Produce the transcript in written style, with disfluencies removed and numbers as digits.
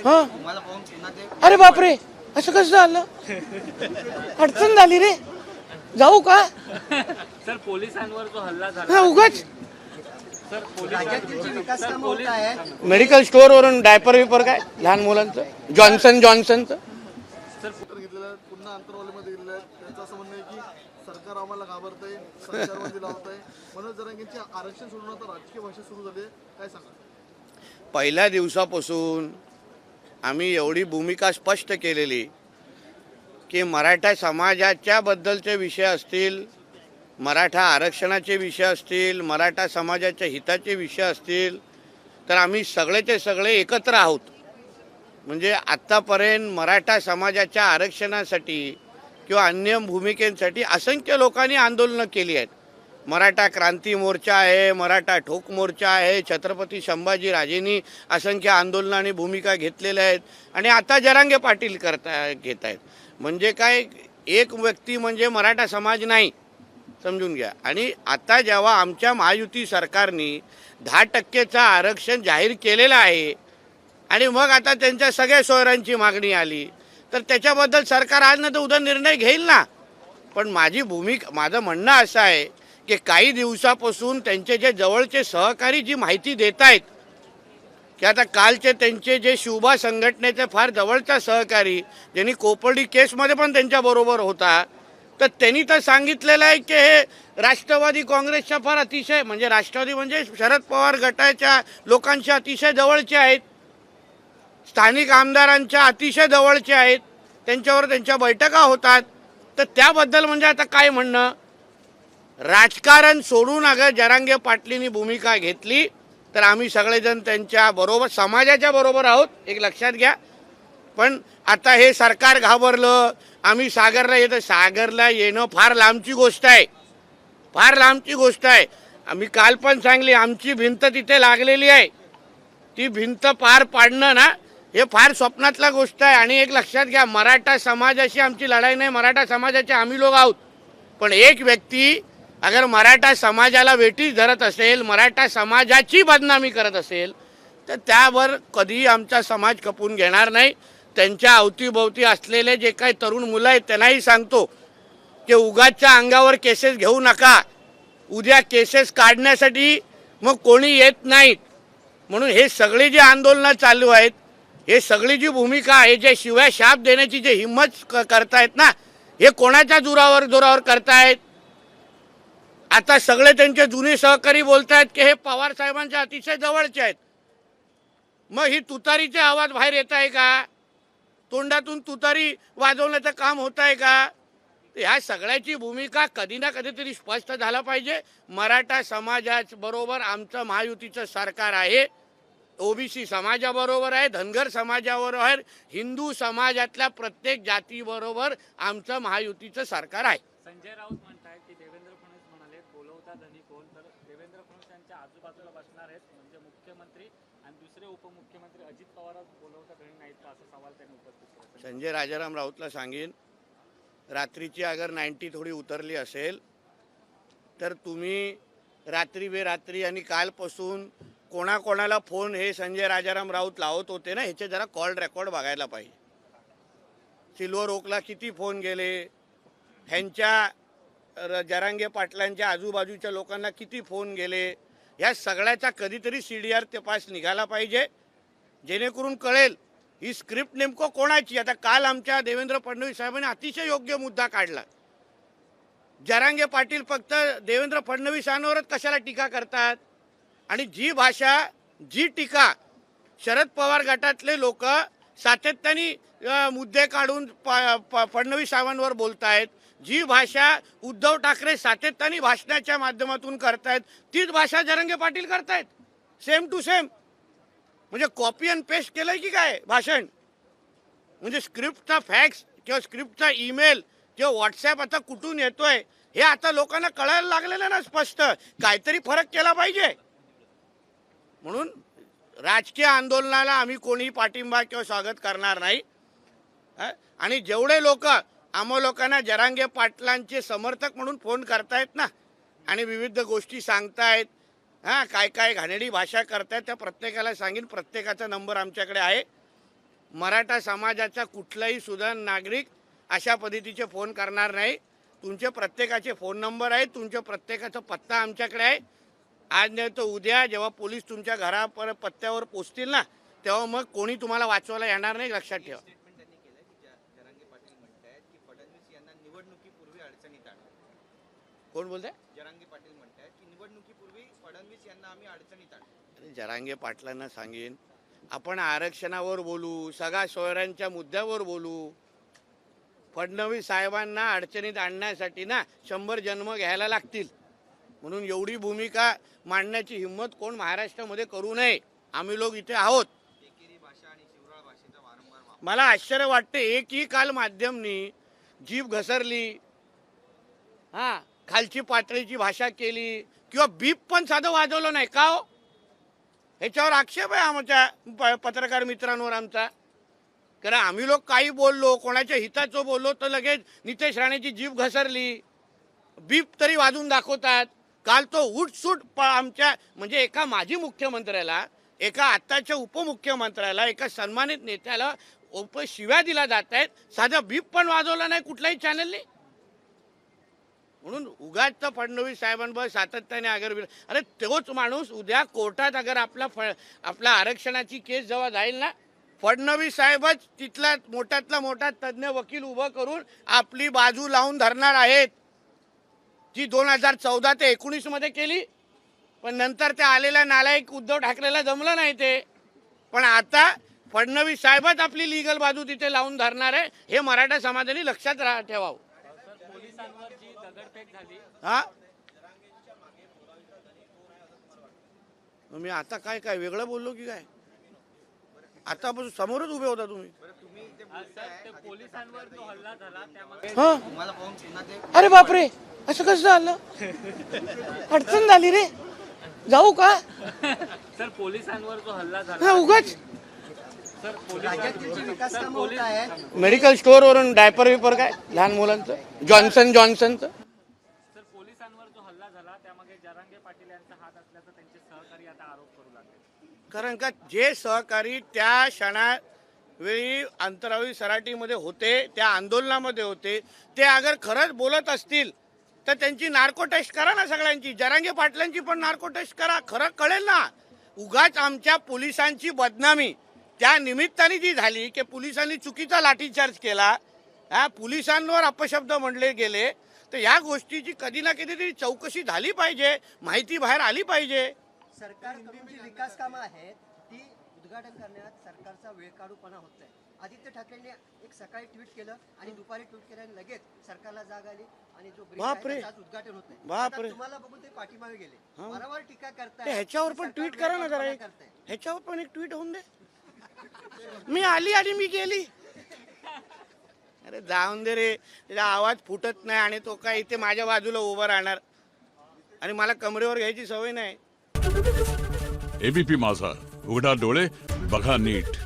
हा अरे बापरे, असं कसं झालं? अडचण झाली रे, जाऊ का? सर पोलिसांवर जो हल्ला झाला हा उगाच सर मेडिकल स्टोअर वरून डायपर विपर काय लहान मुलांचं जॉन्सनचं घेतलेलं आहे, पुन्हा अंतरवालीमध्ये गेलेलं आहे. त्यांचं असं म्हणणं आहे की सरकार आम्हाला घाबरतंय, संचारबंदी लावतंय. मनोज जरांगेंची आरक्षण सोडून राजकीय भाषा सुरू झाली आहे, काय सांगा? पहिल्या दिवसापासून आम्ही एवढी भूमिका स्पष्ट केलेली की मराठा समाजाच्या बद्दलचे विषय असतील, मराठा आरक्षणाचे विषय असतील, मराठा समाजाच्या हिताचे विषय असतील, तर आम्ही सगळेचे सगळे एकत्र आहोत. म्हणजे आत्तापर्यंत मराठा समाजाच्या आरक्षणासाठी किंवा अन्य भूमिकेसाठी असंख्य लोकांनी आंदोलनं केली आहेत. मराठा क्रांती मोर्चा आहे, मराठा ठोक मोर्चा आहे, छत्रपती संभाजीराजेंनी असंख्य आंदोलनं आणि भूमिका घेतलेल्या आहेत आणि आता जरांगे पाटील घेत आहेत. म्हणजे काय, एक व्यक्ती म्हणजे मराठा समाज नाही, समजून घ्या. आणि आता जेव्हा आमच्या महायुती सरकारने 10% आरक्षण जाहीर केलेलं आहे आणि मग आता त्यांच्या सगळ्या सोयऱ्यांची मागणी आली, तर त्याच्याबद्दल सरकार आज ना तर उद्या निर्णय घेईल ना. पण माझं म्हणणं असं आहे की काही दिवसापासून त्यांचे जे जवळचे सहकारी जी माहिती देत आहेत की आता कालचे त्यांचे जे शिवबा संघटनेचे फार जवळचा सहकारी ज्यांनी कोपर्डी केसमध्ये पण त्यांच्याबरोबर होता, तर त्यांनी तर सांगितलेलं आहे की हे राष्ट्रवादी काँग्रेसच्या फार अतिशय म्हणजे राष्ट्रवादी म्हणजे शरद पवार गटाच्या लोकांच्या अतिशय जवळचे आहेत, स्थानिक आमदारांच्या अतिशय जवळचे आहेत, त्यांच्यावर त्यांच्या बैठका होतात. तर त्याबद्दल म्हणजे आता काय म्हणणं, राजकारण सोडून अगर जरांगे पाटलींनी भूमिका घेतली तर आम्ही सगळेजण त्यांच्या बरोबर समाजाच्या बरोबर आहोत, एक लक्षात घ्या. पण आता हे सरकार घाबरलं, आम्ही सागरला येणं फार लांबची गोष्ट आहे, फार लांबची गोष्ट आहे. आम्ही काल पण सांगली, आमची भिंत तिथे लागलेली आहे, ती भिंत पार पाडणं ना हे फार स्वप्नातला गोष्ट आहे. आणि एक लक्षात घ्या, मराठा समाजाशी आमची लढाई नाही, मराठा समाजाचे आम्ही लोक आहोत. पण एक व्यक्ती अगर मराठा समाजाला वेठीस धरत असेल, मराठा समाजाची बदनामी करत असेल, तर त्यावर कधीही आमचा समाज खपून घेणार नाही. त्यांच्या अवतीभोवती असलेले जे काही तरुण मुलं आहेत त्यांनाही सांगतो की उगाचच्या अंगावर केसेस घेऊ नका, उद्या केसेस काढण्यासाठी मग कोणी येत नाहीत. म्हणून हे सगळे जे आंदोलनं चालू आहेत, हे सगळी जी भूमिका आहे, जे शिवाय शाप देण्याची जे हिंमत करतायत ना, हे कोणाच्या जोरावर करतायत. आता सगळे त्यांचे जुने सहकारी बोलतायत की हे पवार साहेबांच्या अतिशय जवळचे आहेत. मग ही तुतारीचे आवाज बाहेर येत आहे का, तोंडातून तुतारी वाजवण्याचं काम होत आहे का? ह्या सगळ्याची भूमिका कधी ना कधीतरी स्पष्ट झाला पाहिजे. मराठा समाजाबरोबर आमचं महायुतीचं सरकार आहे, ओबीसी समाजाबरोबर आहे, धनगर समाजाबरोबर आहे, हिंदू समाजातल्या प्रत्येक जातीबरोबर आमचं महायुतीचं सरकार आहे. संजय राऊत म्हणतायत की देवेंद्र फडणवीस म्हणाले बोलवता धनी कोण, तर देवेंद्र फडणवीस यांच्या आजूबाजूला बसणार आहेत म्हणजे मुख्यमंत्री आणि दुसरे उपमुख्यमंत्री अजित पवार बोलवता धनी नाहीत का, असा सवाल त्यांनी उपस्थित केला. संजय राजाराम राऊतला सांगेन, रात्रीची अगर 90 थोडी उतरली असेल तर तुम्ही रात्री बेरात्री आणि कालपासून कोणाकोणाला फोन हे संजय राजाराम राऊत लावत होते ना, ह्याचे जरा कॉल रेकॉर्ड बघायला पाहिजे. सिल्वर ओकला किती फोन गेले, ह्यांच्या जरांगे पाटलांच्या आजूबाजूच्या लोकांना किती फोन गेले, ह्या सगळ्याचा कधीतरी CDR तपास निघाला पाहिजे, जेणेकरून कळेल ही स्क्रिप्ट नेमकं कोणाची. आता काल आमच्या देवेंद्र फडणवीस साहेबांनी अतिशय योग्य मुद्दा काढला. जरांगे पाटील फक्त देवेंद्र फडणवीसांवरच कशाला टीका करतात, आणि जी भाषा जी टीका शरद पवार गटातले लोक सातत्याने मुद्दे काढून फडणवीस साहेबांवर बोलतायत, जी भाषा उद्धव ठाकरे सातत्याने भाषणाच्या माध्यमातून करतायत, तीच भाषा जरांगे पाटील करतायत, सेम टू सेम. म्हणजे कॉपी अँड पेस्ट केलंय की काय भाषण. म्हणजे स्क्रिप्टचा फॅक्स किंवा स्क्रिप्टचा ईमेल किंवा व्हॉट्सॲप आता कुठून येतोय हे आता लोकांना कळायला लागलेलं ना स्पष्ट. काहीतरी फरक केला पाहिजे. म्हणून राजकीय आंदोलनाला आम्ही कोणीही पाठिंबा किंवा स्वागत करणार नाही. आणि जेवढे लोक आम्हा लोकांना जरांगे पाटलांचे समर्थक म्हणून फोन करतायत ना आणि विविध गोष्टी सांगतायत, काय काय घाणेरडी भाषा करतायत, त्या प्रत्येकाला सांगेन, प्रत्येकाचा नंबर आमच्याकडे आहे. मराठा समाजाचा कुठलाही सुद्धा नागरिक अशा पद्धतीचे फोन करणार नाही. तुमचे प्रत्येकाचे फोन नंबर आहेत, तुमच्या प्रत्येकाचा पत्ता आमच्याकडे आहे. आज नाही तर उद्या जेव्हा पोलीस तुमच्या पत्त्यावर पोचतील ना, तेव्हा मग कोणी तुम्हाला वाचवायला येणार नाही, लक्षात ठेवा. स्टेटमेंट त्यांनी केलं की जरांगे पाटील म्हणतायत की फडणवीस यांना निवडणुकीपूर्वी अडचणीत आणलं. कोण बोलतंय? जरांगे पाटील म्हणतायत की निवडणुकीपूर्वी फडणवीस यांना आम्ही अडचणीत आणलं. अरे जरांगे पाटलांना सांगेन, आपण आरक्षणावर बोलू, सगळ्या सोयऱ्यांच्या मुद्द्यावर बोलू. फडणवीस साहेबांना अडचणीत आणण्यासाठी ना 100 जन्म घ्यायला लागतील. म्हणून एवढी भूमिका मांडण्याची हिंमत कोण महाराष्ट्रामध्ये करू नये. आम्ही लोक इथे आहोत. एकेरी भाषा आणि शिवराळ भाषेचा वारंवार वापर. मला आश्चर्य वाटते, एकही काल माध्यमनी जीभ घसरली, हा खालची पातळीची भाषा केली किंवा बीप पण साधं वाजवलं नाही का हो? ह्याच्यावर आक्षेप आहे आमच्या पत्रकार मित्रांवर आमचा. कारण आम्ही लोक काही बोललो, कोणाच्या हिताचं बोललो तर लगेच नितेश राणेची जीभ घसरली, बीप तरी वाजून दाखवतात. काल तो उठसूट आमच्या म्हणजे एका माजी मुख्यमंत्र्याला, एका आत्ताच्या उपमुख्यमंत्र्याला, एका सन्मानित नेत्याला शिव्या दिला जात आहेत, साधा बीप पण वाजवला नाही कुठल्याही चॅनलने. म्हणून उगाच तर फडणवीस साहेबांवर सातत्याने अरे तोच माणूस उद्या कोर्टात अगर आपला आरक्षणाची केस जेव्हा जाईल ना, फडणवीस साहेबच तिथला मोठ्यातला मोठा तज्ज्ञ वकील उभं करून आपली बाजू लावून धरणार आहेत, जी 2014 ते 19 मध्ये केली. पण नंतर त्या आलेल्या नालायक उद्धव ठाकरेला जमलं नाही ते. पण आता फडणवीस साहेबच आपली लिगल बाजू तिथे लावून धरणार आहे. हे मराठा समाजाने लक्षात ठेवावं. सर, पोलिसांवर जी दगडफेक झाली, हा मी आता काय वेगळं बोललो की काय? आतापासून समोरच उभे होता तुम्ही. सर, ते पोलिसांवर जो हल्ला झाला त्यामध्ये हा तुम्हाला पाहून पुन्हा ते अरे बापरे, असं कसं झालं? अडचण झाली रे, जाऊ का? सर, पोलिसांवर जो हल्ला झाला, हा उगाच सर पोलीस मेडिकल स्टोअर वरून डायपर विपर काय लहान मुलांचं जॉन्सनचं. सर, पोलिसांवर जो हल्ला झाला त्यामागे जरांगे पाटील यांचा हात असल्याचा त्यांचे सहकारी आता आरोप करू लागले. कारण का जे सहकारी त्या क्षणावेळी अंतराळी सराटीमध्ये होते, त्या आंदोलनामध्ये होते, ते अगर खरंच बोलत असतील तर त्यांची नार्को टेस्ट करा ना सगळ्यांची. जरांगे पाटलांची पण नार्को टेस्ट करा, खरं कळेल ना. उगाच आमच्या पोलिसांची बदनामी त्या निमित्ताने जी झाली की पोलिसांनी चुकीचा लाठीचार्ज केला, पोलिसांवर अपशब्द म्हणले गेले, तर या गोष्टीची कधी ना कधीतरी चौकशी झाली पाहिजे, माहिती बाहेर आली पाहिजे. सरकारकडून जी विकास कामं आहेत ती उद्घाटन करण्यात सरकारचा वेळकाढूपणा होत आहे. आदित्य ठाकरेंनी एक सकाळी ट्विट केलं आणि दुपारी ट्विट केल्याने लगेच सरकारला जाग आली आणि जो ब्रिज आहे बापरे. त्याचं आज उद्घाटन होत आहे. बापरे. आता तुम्हाला बघून ते पाठीमागे गेले, वारंवार टीका ते करताय. ह्याच्यावर पण ट्विट करा ना जरा, करताय. ह्याच्यावर पण एक ट्विट होऊन दे. मी आली आणि मी गेली. अरे जाऊन दे रे, त्याचा आवाज फुटत नाही आणि तो काय इथे माझ्या बाजूला उभा राहणार आणि मला कमरेवर घ्यायची सवय नाही. एबीपी माझा, उघडा डोळे बघा नीट.